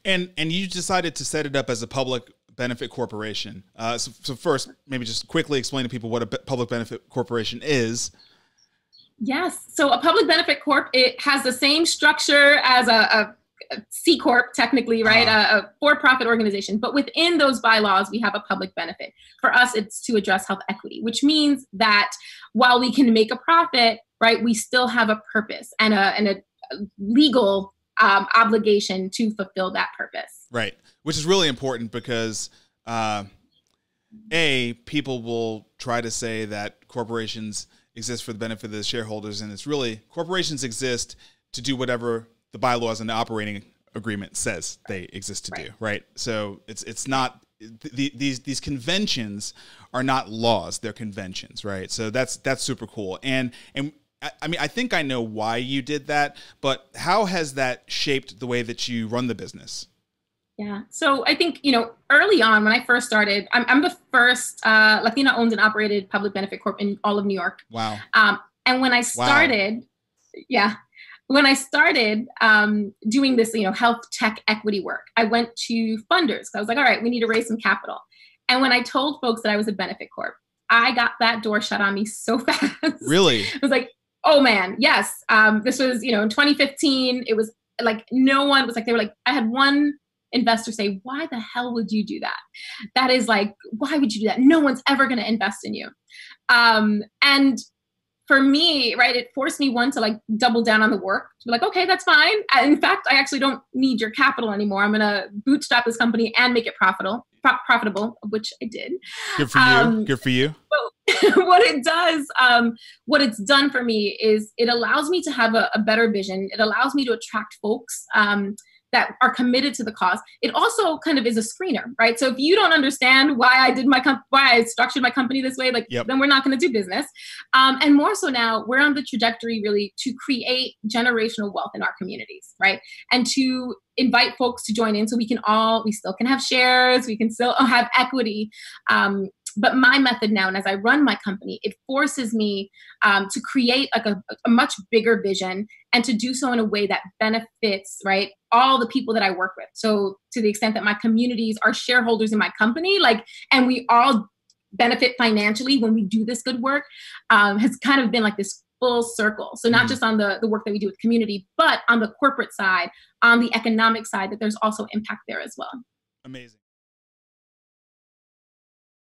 And you decided to set it up as a public benefit corporation. So first, maybe just quickly explain to people what a public benefit corporation is. Yes. So a public benefit corp, it has the same structure as a C Corp, technically, right? A for-profit organization. But within those bylaws, we have a public benefit. For us, it's to address health equity, which means that while we can make a profit, right, we still have a purpose and a legal obligation to fulfill that purpose. Right. Which is really important because, people will try to say that corporations exist for the benefit of the shareholders, and it's really corporations exist to do whatever the bylaws and the operating agreement says they exist to do, right? So it's not these conventions are not laws; they're conventions, right? So that's super cool. And I mean, I think I know why you did that, but how has that shaped the way that you run the business? Yeah. So I think, early on when I first started, I'm the first Latina owned and operated public benefit corp in all of New York. Wow. And when I started, when I started doing this, health tech equity work, I went to funders. I was like, all right, we need to raise some capital. And when I told folks that I was a benefit corp, I got that door shut on me so fast. Really? I was like, oh man, yes. This was, in 2015, it was like, no one was like, they were like, I had one investor say, why the hell would you do that? That is like, why would you do that? No one's ever going to invest in you. And for me, right, it forced me to double down on the work. To be like, okay, that's fine. In fact, I actually don't need your capital anymore. I'm going to bootstrap this company and make it profitable, which I did. Good for you. Good for you. What it does, what it's done for me is it allows me to have a better vision. It allows me to attract folks that are committed to the cause. It also kind of is a screener, right? So if you don't understand why I did why I structured my company this way, then we're not going to do business. And more so now, we're on the trajectory really to create generational wealth in our communities, right? And to invite folks to join in so we still can have shares, we can still have equity. But my method now, and as I run my company, it forces me to create a much bigger vision and to do so in a way that benefits, right, all the people that I work with. So to the extent that my communities are shareholders in my company, and we all benefit financially when we do this good work, has kind of been like this full circle. So not just on the work that we do with community, but on the corporate side, on the economic side, that there's also impact there as well. Amazing.